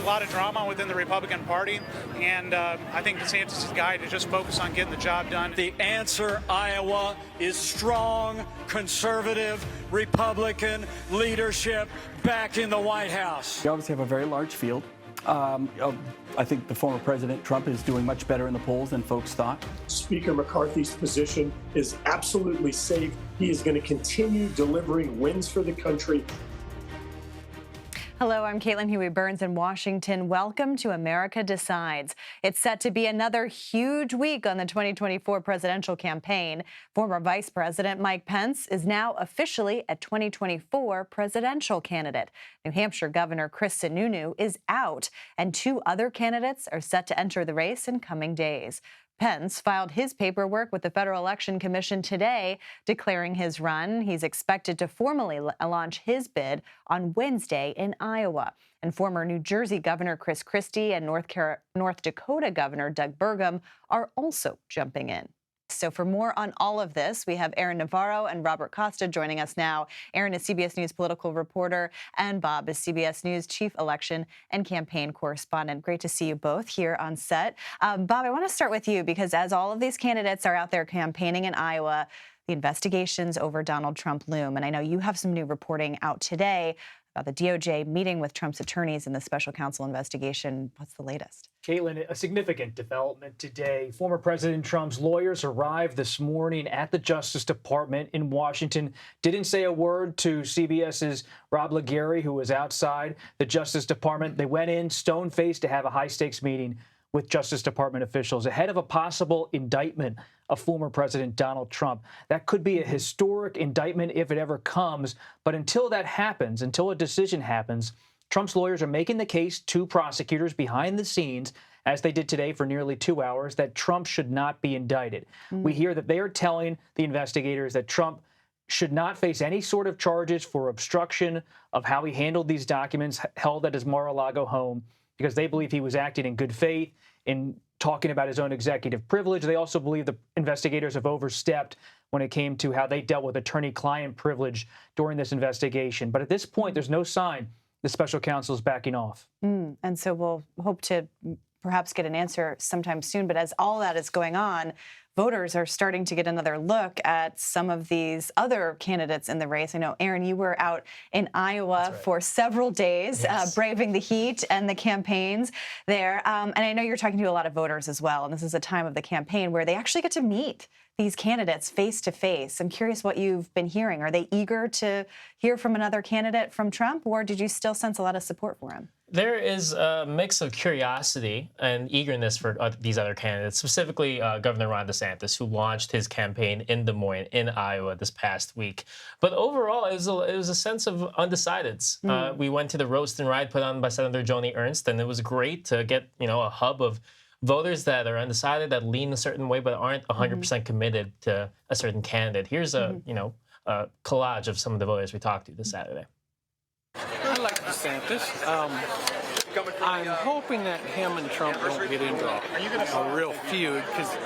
a lot of drama within the Republican Party, and I think DeSantis is the guy to just focus on getting the job done. The answer, Iowa, is strong, conservative, Republican leadership back in the White House. We obviously have a very large field. I think the former President Trump is doing much better in the polls than folks thought. Speaker McCarthy's position is absolutely safe. He is going to continue delivering wins for the country. Hello, I'm Caitlin Huey-Burns in Washington. Welcome to America Decides. It's set to be another huge week on the 2024 presidential campaign. Former Vice President Mike Pence is now officially a 2024 presidential candidate. New Hampshire Governor Chris Sununu is out, and two other candidates are set to enter the race in coming days. Pence filed his paperwork with the Federal Election Commission today, declaring his run. He's expected to formally launch his bid on Wednesday in Iowa. And former New Jersey Governor Chris Christie and North Dakota Governor Doug Burgum are also jumping in. So for more on all of this, we have Aaron Navarro and Robert Costa joining us now. Aaron is CBS News political reporter, and Bob is CBS News chief election and campaign correspondent. Great to see you both here on set. Bob, I want to start with you because as all of these candidates are out there campaigning in Iowa, the investigations over Donald Trump loom. And I know you have some new reporting out today about the DOJ meeting with Trump's attorneys in the special counsel investigation. What's the latest? Caitlin, a significant development today. Former President Trump's lawyers arrived this morning at the Justice Department in Washington. Didn't say a word to CBS's Rob Legary, who was outside the Justice Department. They went in stone-faced to have a high-stakes meeting with Justice Department officials ahead of a possible indictment of former President Donald Trump. That could be a historic indictment if it ever comes. But until that happens, until a decision happens, Trump's lawyers are making the case to prosecutors behind the scenes, as they did today for nearly 2 hours, that Trump should not be indicted. We hear that they are telling the investigators that Trump should not face any sort of charges for obstruction of how he handled these documents held at his Mar-a-Lago home, because they believe he was acting in good faith in talking about his own executive privilege. They also believe the investigators have overstepped when it came to how they dealt with attorney-client privilege during this investigation. But at this point, there's no sign the special counsel is backing off. And so we'll hope to perhaps get an answer sometime soon. But as all that is going on, voters are starting to get another look at some of these other candidates in the race. I know, Aaron, you were out in Iowa for several days, braving the heat and the campaigns there. And I know you're talking to a lot of voters as well. And this is a time of the campaign where they actually get to meet these candidates face to face. I'm curious what you've been hearing. Are they eager to hear from another candidate from Trump, or did you still sense a lot of support for him? There is a mix of curiosity and eagerness for these other candidates, specifically Governor Ron DeSantis, who launched his campaign in Des Moines, in Iowa, this past week. But overall, it was a sense of undecideds. We went to the roast and ride put on by Senator Joni Ernst, and it was great to get a hub of voters that are undecided, that lean a certain way, but aren't 100% committed to a certain candidate. Here's a collage of some of the voters we talked to this Saturday. I like DeSantis. I'm hoping that him and Trump don't get into a real feud, because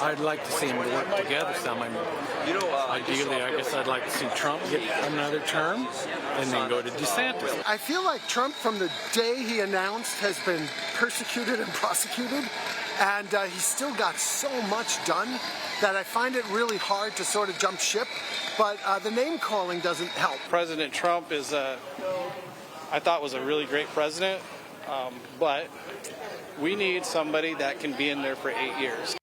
I'd like to see them work together some. Ideally, I guess I'd like to see Trump get another term and then go to DeSantis. I feel like Trump, from the day he announced, has been persecuted and prosecuted, and he's still got so much done that I find it really hard to sort of jump ship. But the name calling doesn't help. President Trump is I thought was a really great president, but we need somebody that can be in there for 8 years.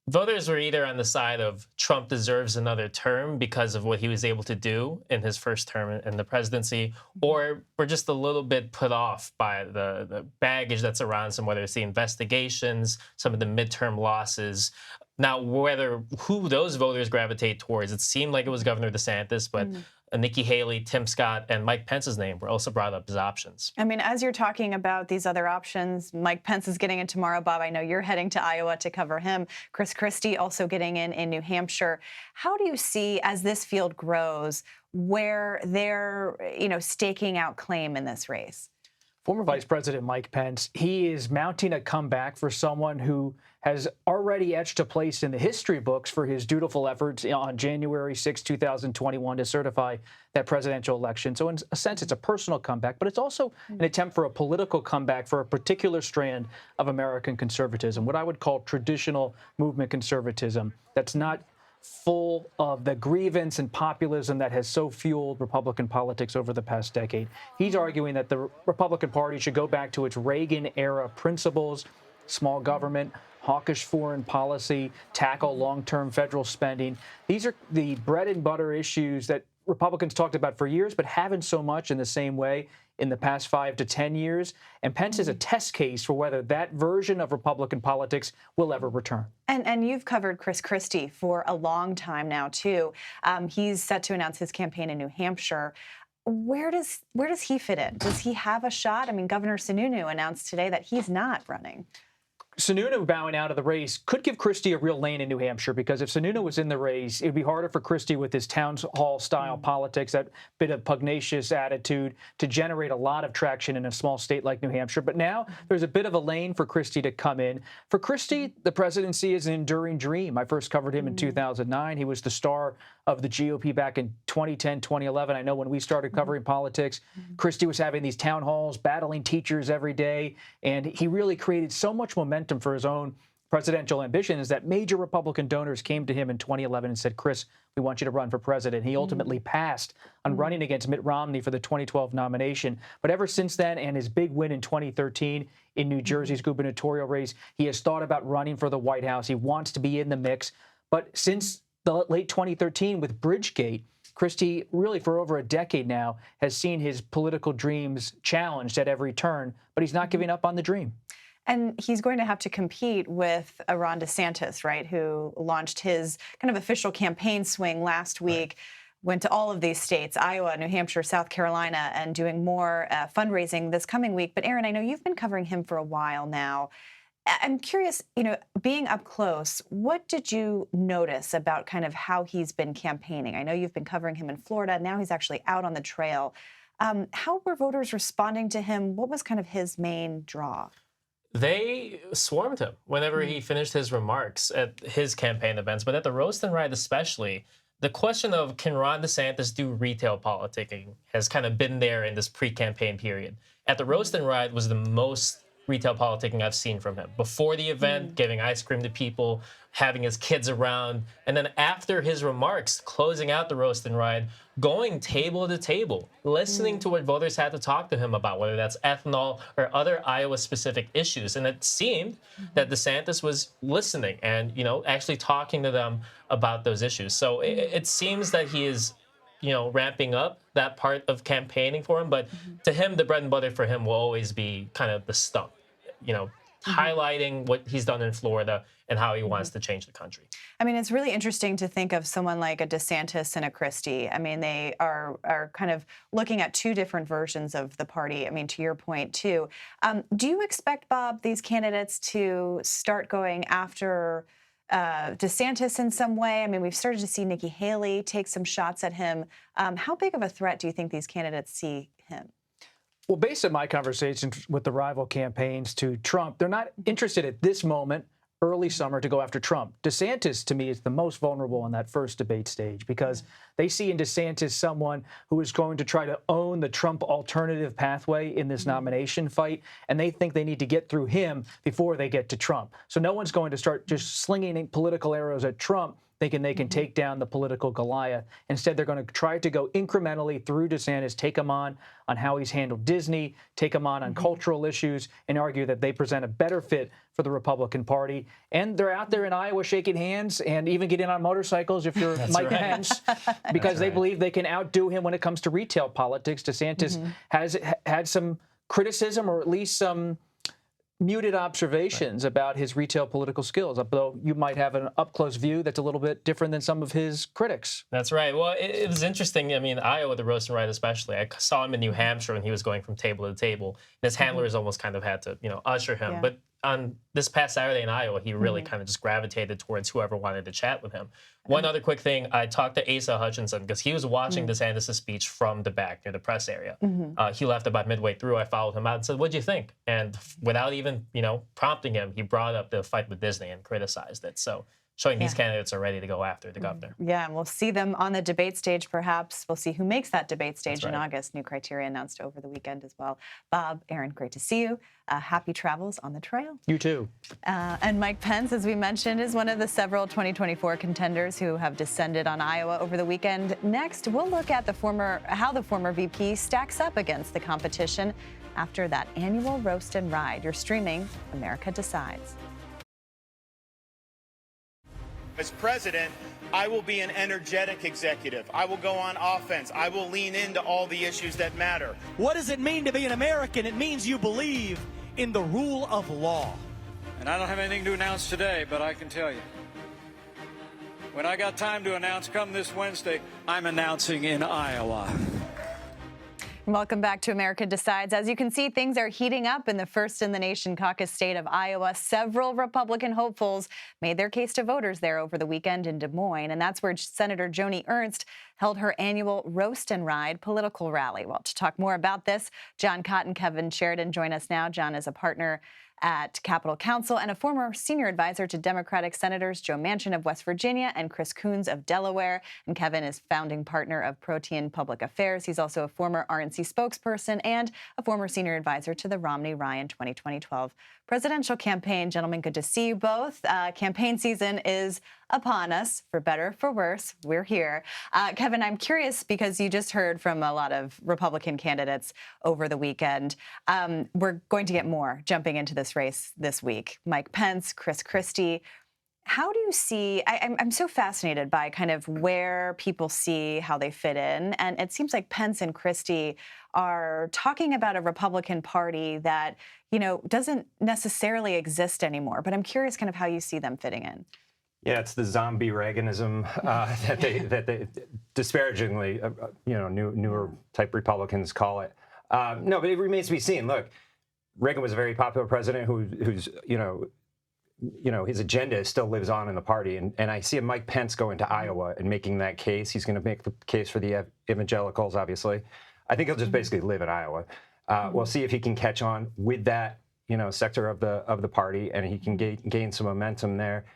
Voters were either on the side of Trump deserves another term because of what he was able to do in his first term in the presidency, or were just a little bit put off by the baggage that surrounds him, whether it's the investigations, some of the midterm losses. Now, who those voters gravitate towards, it seemed like it was Governor DeSantis, but Nikki Haley, Tim Scott, and Mike Pence's name were also brought up as options. I mean, as you're talking about these other options, Mike Pence is getting in tomorrow. Bob, I know you're heading to Iowa to cover him. Chris Christie also getting in New Hampshire. How do you see, as this field grows, where they're, staking out claim in this race? Former Vice President Mike Pence, he is mounting a comeback for someone who has already etched a place in the history books for his dutiful efforts on January 6, 2021 to certify that presidential election. So in a sense, it's a personal comeback, but it's also an attempt for a political comeback for a particular strand of American conservatism, what I would call traditional movement conservatism that's not full of the grievance and populism that has so fueled Republican politics over the past decade. He's arguing that the Republican Party should go back to its Reagan-era principles, small government, hawkish foreign policy, tackle long-term federal spending. These are the bread and butter issues that Republicans talked about for years, but haven't so much in the same way in the past 5 to 10 years. And Pence is a test case for whether that version of Republican politics will ever return. And you've covered Chris Christie for a long time now, too. He's set to announce his campaign in New Hampshire. Where does he fit in? Does he have a shot? I mean, Governor Sununu announced today that he's not running. Sununu bowing out of the race could give Christie a real lane in New Hampshire, because if Sununu was in the race, it would be harder for Christie with his town hall style politics, that bit of pugnacious attitude, to generate a lot of traction in a small state like New Hampshire. But now there's a bit of a lane for Christie to come in. For Christie, the presidency is an enduring dream. I first covered him in 2009. He was the star of the GOP back in 2010, 2011. I know when we started covering politics, Christie was having these town halls, battling teachers every day, and he really created so much momentum for his own presidential ambitions that major Republican donors came to him in 2011 and said, "Chris, we want you to run for president." He ultimately passed on running against Mitt Romney for the 2012 nomination. But ever since then, and his big win in 2013 in New Jersey's gubernatorial race, he has thought about running for the White House. He wants to be in the mix. But since the late 2013 with Bridgegate, Christie, really for over a decade now, has seen his political dreams challenged at every turn, but he's not giving up on the dream. And he's going to have to compete with Ron DeSantis, right, who launched his kind of official campaign swing last week, went to all of these states, Iowa, New Hampshire, South Carolina, and doing more fundraising this coming week. But Aaron, I know you've been covering him for a while now. I'm curious, being up close, what did you notice about kind of how he's been campaigning? I know you've been covering him in Florida. Now he's actually out on the trail. How were voters responding to him? What was kind of his main draw? They swarmed him whenever he finished his remarks at his campaign events, but at the roast and ride especially. The question of can Ron DeSantis do retail politicking has kind of been there in this pre-campaign period. At the roast and ride was the most retail politicking I've seen from him. Before the event, giving ice cream to people, having his kids around, and then after his remarks, closing out the roast and ride, going table to table, listening to what voters had to talk to him about, whether that's ethanol or other Iowa-specific issues. And it seemed that DeSantis was listening and, actually talking to them about those issues. So it seems that he is ramping up that part of campaigning for him. But to him, the bread and butter for him will always be kind of the stump, highlighting what he's done in Florida and how he wants to change the country. I mean, it's really interesting to think of someone like a DeSantis and a Christie. I mean, they are kind of looking at two different versions of the party. I mean, to your point, too. Do you expect, Bob, these candidates to start going after DeSantis in some way? I mean, we've started to see Nikki Haley take some shots at him. How big of a threat do you think these candidates see him? Well, based on my conversations with the rival campaigns to Trump, they're not interested at this moment, early summer, to go after Trump. DeSantis, to me, is the most vulnerable on that first debate stage because they see in DeSantis someone who is going to try to own the Trump alternative pathway in this nomination fight, and they think they need to get through him before they get to Trump. So no one's going to start just slinging political arrows at Trump thinking they can take down the political Goliath. Instead, they're going to try to go incrementally through DeSantis, take him on how he's handled Disney, take him on cultural issues, and argue that they present a better fit for the Republican Party. And they're out there in Iowa shaking hands and even getting on motorcycles if you're Mike Pence, because they believe they can outdo him when it comes to retail politics. DeSantis has had some criticism, or at least some muted observations about his retail political skills, although you might have an up-close view that's a little bit different than some of his critics. That's right. Well, it was interesting. I mean, Iowa, the roast and ride especially. I saw him in New Hampshire when he was going from table to table. And his handlers almost kind of had to, usher him. Yeah. But on this past Saturday in Iowa, he really kind of just gravitated towards whoever wanted to chat with him. One other quick thing, I talked to Asa Hutchinson because he was watching DeSantis' speech from the back near the press area. He left about midway through. I followed him out and said, "What'd you think?" And without even, prompting him, he brought up the fight with Disney and criticized it. So showing these candidates are ready to go after the governor. Yeah, and we'll see them on the debate stage, perhaps. We'll see who makes that debate stage in August. New criteria announced over the weekend as well. Bob, Aaron, great to see you. Happy travels on the trail. You too. And Mike Pence, as we mentioned, is one of the several 2024 contenders who have descended on Iowa over the weekend. Next, we'll look at how the former VP stacks up against the competition after that annual roast and ride. You're streaming America Decides. As president, I will be an energetic executive. I will go on offense. I will lean into all the issues that matter. What does it mean to be an American? It means you believe in the rule of law. And I don't have anything to announce today, but I can tell you, when I got time to announce come this Wednesday, I'm announcing in Iowa. Welcome back to America Decides. As you can see, things are heating up in the first-in-the-nation caucus state of Iowa. Several Republican hopefuls made their case to voters there over the weekend in Des Moines, and that's where Senator Joni Ernst held her annual Roast and Ride political rally. Well, to talk more about this, John Cott and Kevin Sheridan join us now. John is a partner at Capitol Counsel and a former senior advisor to Democratic Senators Joe Manchin of West Virginia and Chris Coons of Delaware. And Kevin is founding partner of Protein Public Affairs. He's also a former RNC spokesperson and a former senior advisor to the Romney-Ryan 2012 presidential campaign. Gentlemen, good to see you both. Campaign season is upon us, for better, for worse. We're here. Kevin, I'm curious because you just heard from a lot of Republican candidates over the weekend. We're going to get more jumping into this race this week. Mike Pence, Chris Christie. How do you see, I'm so fascinated by kind of where people see how they fit in. And it seems like Pence and Christie are talking about a Republican Party that, doesn't necessarily exist anymore. But I'm curious kind of how you see them fitting in. Yeah, it's the zombie Reaganism that they disparagingly, newer type Republicans call it. No, but it remains to be seen. Look, Reagan was a very popular president who's his agenda still lives on in the party. And I see a Mike Pence going to Iowa and making that case. He's going to make the case for the evangelicals, obviously. I think he'll just basically live in Iowa. We'll see if he can catch on with that, sector of the party, and he can gain some momentum there.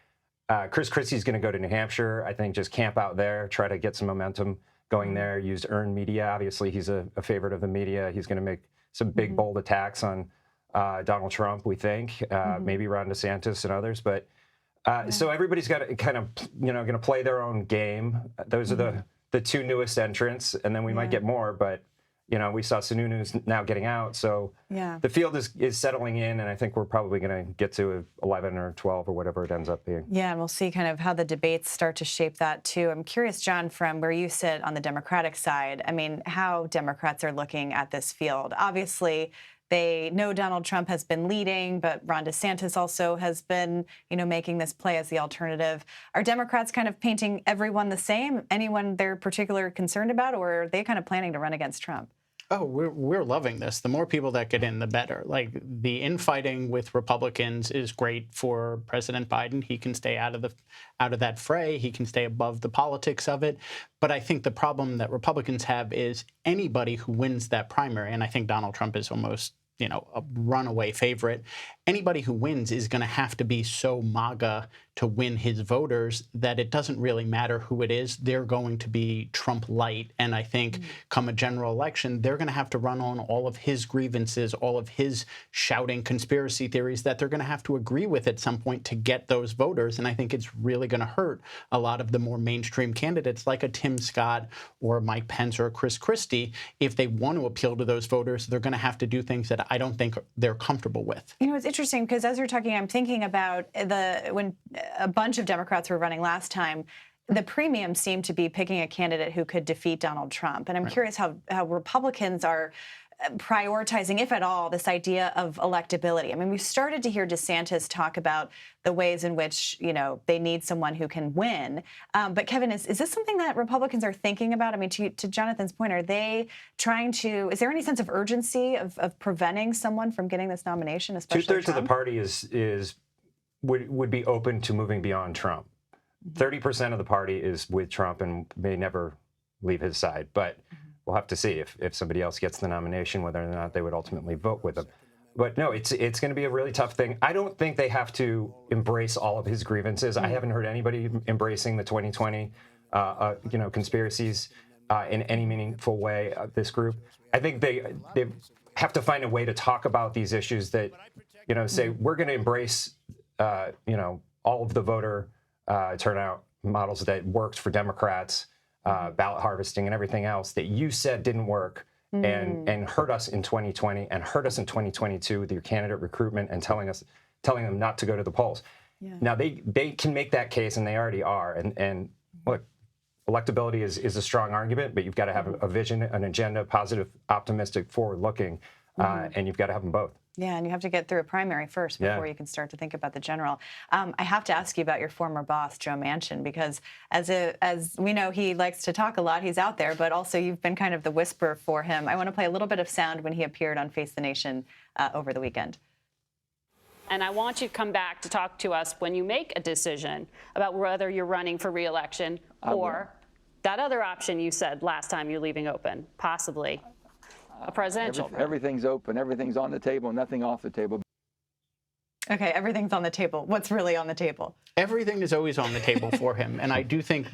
Chris Christie's going to go to New Hampshire. I think just camp out there, try to get some momentum going there. Use earned media. Obviously, he's a favorite of the media. He's going to make some big, bold attacks on Donald Trump, we think, maybe Ron DeSantis and others. But so everybody's got to kind of, going to play their own game. Those are the two newest entrants, and then we might get more. But we saw Sununu's now getting out, so the field is settling in, and I think we're probably going to get to 11 or 12 or whatever it ends up being. Yeah, and we'll see kind of how the debates start to shape that too. I'm curious, John, from where you sit on the Democratic side, how Democrats are looking at this field. Obviously, they know Donald Trump has been leading, but Ron DeSantis also has been, making this play as the alternative. Are Democrats kind of painting everyone the same? Anyone they're particularly concerned about, or are they kind of planning to run against Trump? Oh, we're loving this. The more people that get in, the better. Like, the infighting with Republicans is great for President Biden. He can stay out of that fray. He can stay above the politics of it. But I think the problem that Republicans have is anybody who wins that primary, and I think Donald Trump is almost a runaway favorite. Anybody who wins is going to have to be so MAGA to win his voters that it doesn't really matter who it is. They're going to be Trump light. And I think come a general election, they're going to have to run on all of his grievances, all of his shouting conspiracy theories that they're going to have to agree with at some point to get those voters. And I think it's really going to hurt a lot of the more mainstream candidates like a Tim Scott or Mike Pence or Chris Christie. If they want to appeal to those voters, they're going to have to do things that I don't think they're comfortable with. It's interesting because as you're talking, I'm thinking about when a bunch of Democrats were running last time, the premium seemed to be picking a candidate who could defeat Donald Trump. And I'm curious how Republicans are prioritizing, if at all, this idea of electability? I mean, we've started to hear DeSantis talk about the ways in which, they need someone who can win. But Kevin, is this something that Republicans are thinking about? I mean, to Jonathan's point, are they trying to, is there any sense of urgency of preventing someone from getting this nomination, especially Two-thirds of Trump? the party would be open to moving beyond Trump. 30% of the party is with Trump and may never leave his side. But we'll have to see if somebody else gets the nomination, whether or not they would ultimately vote with him. But no, it's going to be a really tough thing. I don't think they have to embrace all of his grievances. I haven't heard anybody embracing the 2020, conspiracies in any meaningful way. This group, I think they have to find a way to talk about these issues that, say we're going to embrace, all of the voter turnout models that worked for Democrats, ballot harvesting and everything else that you said didn't work. And hurt us in 2020 and hurt us in 2022 with your candidate recruitment and telling them not to go to the polls. Yeah. Now they can make that case, and they already are. And look, electability is a strong argument, but you've got to have a vision, an agenda, positive, optimistic, forward-looking, and you've got to have them both. Yeah, and you have to get through a primary first before you can start to think about the general. I have to ask you about your former boss, Joe Manchin, because as we know, he likes to talk a lot. He's out there, but also you've been kind of the whisperer for him. I want to play a little bit of sound when he appeared on Face the Nation over the weekend. And I want you to come back to talk to us when you make a decision about whether you're running for re-election or that other option you said last time you're leaving open, possibly a presidential. Everything's open. Everything's on the table. Nothing off the table. Okay, everything's on the table. What's really on the table? Everything is always on the table for him. And I do think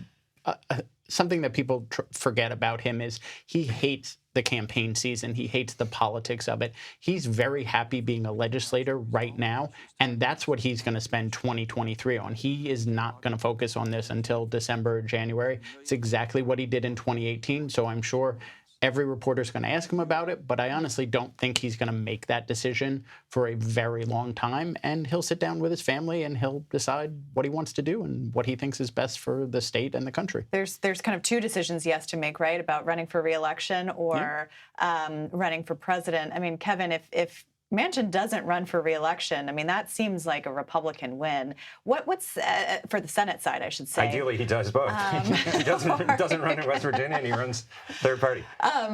something that people forget about him is he hates the campaign season. He hates the politics of it. He's very happy being a legislator right now, and that's what he's going to spend 2023 on. He is not going to focus on this until December or January. It's exactly what he did in 2018, so I'm sure every reporter's going to ask him about it, but I honestly don't think he's going to make that decision for a very long time. And he'll sit down with his family and he'll decide what he wants to do and what he thinks is best for the state and the country. There's kind of two decisions he has to make, right, about running for re-election or running for president. I mean, Kevin, if Manchin doesn't run for re-election, I mean, that seems like a Republican win. What's for the Senate side, I should say? Ideally, he does both. He doesn't run in West Virginia, and he runs third party.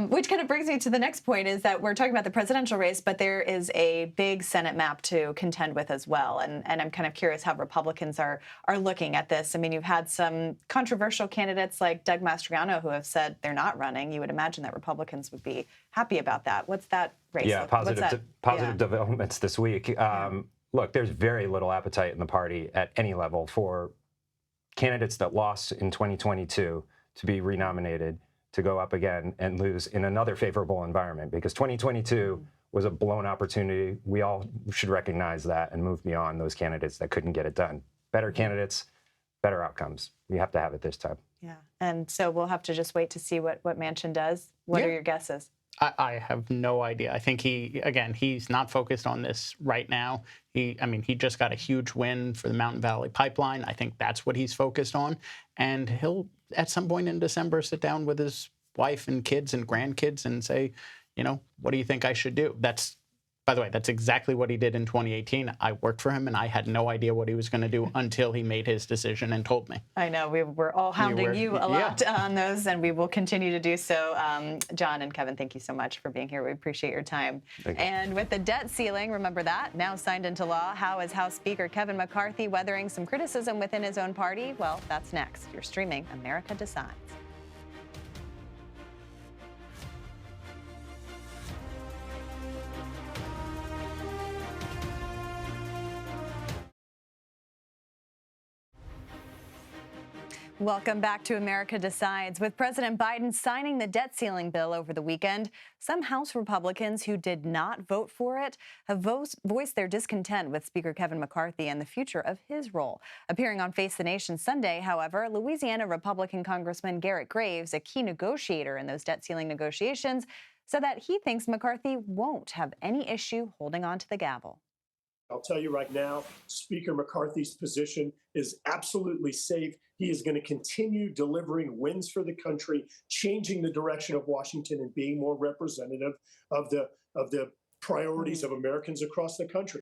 Which kind of brings me to the next point, is that we're talking about the presidential race, but there is a big Senate map to contend with as well. And I'm kind of curious how Republicans are looking at this. I mean, you've had some controversial candidates like Doug Mastriano who have said they're not running. You would imagine that Republicans would be happy about that. What's that race? Yeah, positive developments this week. Look, there's very little appetite in the party at any level for candidates that lost in 2022 to be renominated to go up again and lose in another favorable environment, because 2022 was a blown opportunity. We all should recognize that and move beyond those candidates that couldn't get it done. Better candidates, better outcomes. We have to have it this time. Yeah, and so we'll have to just wait to see what Manchin does. What are your guesses? I have no idea. I think he's not focused on this right now. He just got a huge win for the Mountain Valley Pipeline. I think that's what he's focused on. And he'll, at some point in December, sit down with his wife and kids and grandkids and say, what do you think I should do? By the way, that's exactly what he did in 2018. I worked for him, and I had no idea what he was going to do until he made his decision and told me. I know. We were all hounding you a lot on those, and we will continue to do so. John and Kevin, thank you so much for being here. We appreciate your time. And with the debt ceiling, remember that, now signed into law, how is House Speaker Kevin McCarthy weathering some criticism within his own party? Well, that's next. You're streaming America Decides. Welcome back to America Decides. With President Biden signing the debt ceiling bill over the weekend, some House Republicans who did not vote for it have voiced their discontent with Speaker Kevin McCarthy and the future of his role. Appearing on Face the Nation Sunday, however, Louisiana Republican Congressman Garrett Graves, a key negotiator in those debt ceiling negotiations, said that he thinks McCarthy won't have any issue holding on to the gavel. I'll tell you right now, Speaker McCarthy's position is absolutely safe. He is going to continue delivering wins for the country, changing the direction of Washington and being more representative of the priorities of Americans across the country.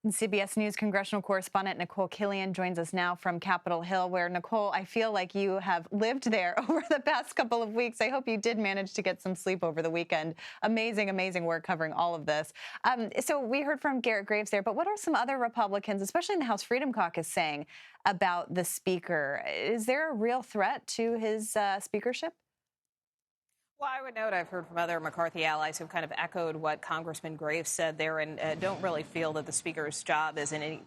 And CBS News congressional correspondent Nicole Killian joins us now from Capitol Hill, where, Nicole, I feel like you have lived there over the past couple of weeks. I hope you did manage to get some sleep over the weekend. Amazing, amazing work covering all of this. So we heard from Garrett Graves there, but what are some other Republicans, especially in the House Freedom Caucus, saying about the speaker? Is there a real threat to his speakership? Well, I would note I've heard from other McCarthy allies who've kind of echoed what Congressman Graves said there and don't really feel that the Speaker's job is in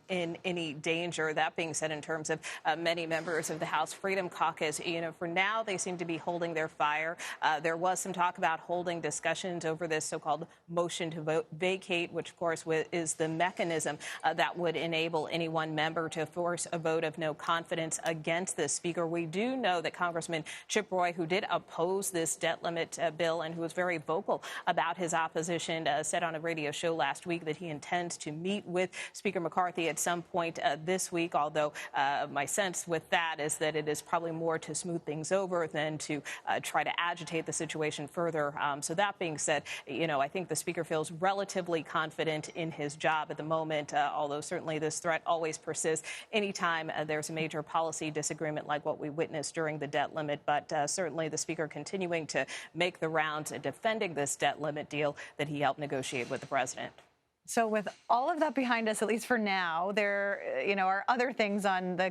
any danger. That being said, in terms of many members of the House Freedom Caucus, for now they seem to be holding their fire. There was some talk about holding discussions over this so-called motion to vacate, which, of course, is the mechanism that would enable any one member to force a vote of no confidence against the Speaker. We do know that Congressman Chip Roy, who did oppose this debt limit bill and who was very vocal about his opposition, said on a radio show last week that he intends to meet with Speaker McCarthy at some point this week, although my sense with that is that it is probably more to smooth things over than to try to agitate the situation further. So that being said, I think the Speaker feels relatively confident in his job at the moment, although certainly this threat always persists anytime there's a major policy disagreement like what we witnessed during the debt limit. But certainly the Speaker continuing to make the rounds and defending this debt limit deal that he helped negotiate with the president. So with all of that behind us, at least for now, there are other things on the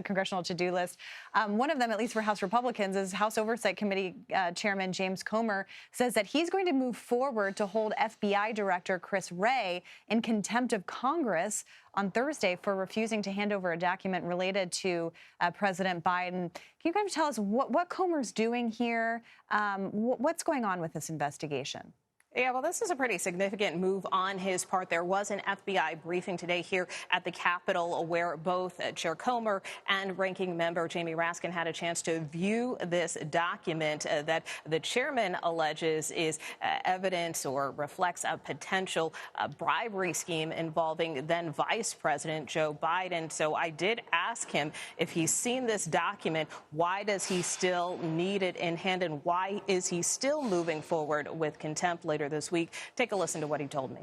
congressional to-do list. One of them, at least for House Republicans, is House Oversight Committee Chairman James Comer says that he's going to move forward to hold FBI Director Chris Wray in contempt of Congress on Thursday for refusing to hand over a document related to President Biden. Can you kind of tell us what Comer's doing here? What's going on with this investigation? Yeah, well, this is a pretty significant move on his part. There was an FBI briefing today here at the Capitol where both Chair Comer and Ranking Member Jamie Raskin had a chance to view this document that the chairman alleges is evidence or reflects a potential bribery scheme involving then Vice President Joe Biden. So I did ask him if he's seen this document, why does he still need it in hand, and why is he still moving forward with contempt later this week? Take a listen to what he told me.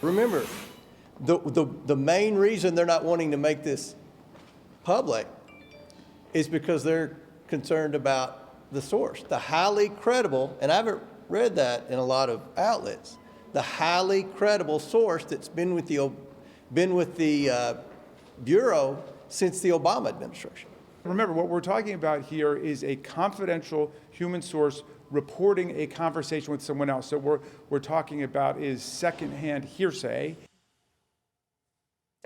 Remember, the main reason they're not wanting to make this public is because they're concerned about the source, the highly credible, and I haven't read that in a lot of outlets, the highly credible source that's been with the Bureau since the Obama administration. Remember, what we're talking about here is a confidential human source reporting a conversation with someone else. So we're talking about is secondhand hearsay.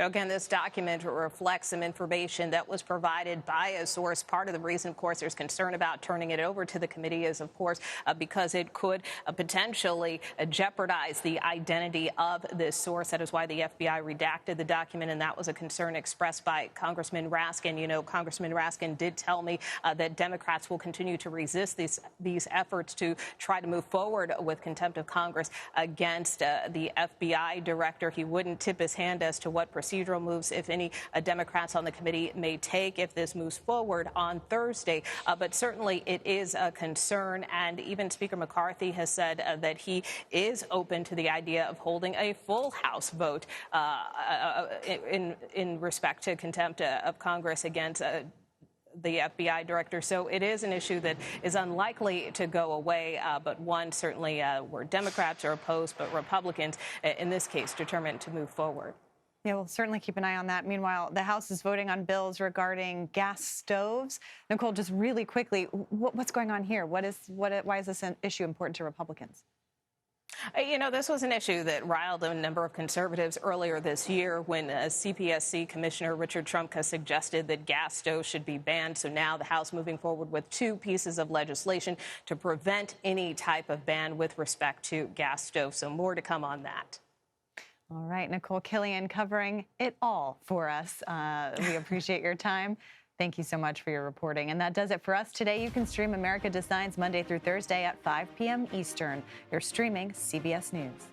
Again, this document reflects some information that was provided by a source. Part of the reason, of course, there's concern about turning it over to the committee is, of course, because it could potentially jeopardize the identity of this source. That is why the FBI redacted the document, and that was a concern expressed by Congressman Raskin. Congressman Raskin did tell me that Democrats will continue to resist these efforts to try to move forward with contempt of Congress against the FBI director. He wouldn't tip his hand as to what procedural moves, if any, Democrats on the committee may take if this moves forward on Thursday. But certainly it is a concern. And even Speaker McCarthy has said that he is open to the idea of holding a full House vote in respect to contempt of Congress against the FBI director. So it is an issue that is unlikely to go away, but one certainly where Democrats are opposed, but Republicans, in this case, determined to move forward. Yeah, we'll certainly keep an eye on that. Meanwhile, the House is voting on bills regarding gas stoves. Nicole, just really quickly, what's going on here? Why is this an issue important to Republicans? This was an issue that riled a number of conservatives earlier this year when CPSC Commissioner Richard Trumka suggested that gas stoves should be banned. So now the House moving forward with two pieces of legislation to prevent any type of ban with respect to gas stoves. So more to come on that. All right, Nicole Killian covering it all for us. We appreciate your time. Thank you so much for your reporting. And that does it for us today. You can stream America Decides Monday through Thursday at 5 p.m. Eastern. You're streaming CBS News.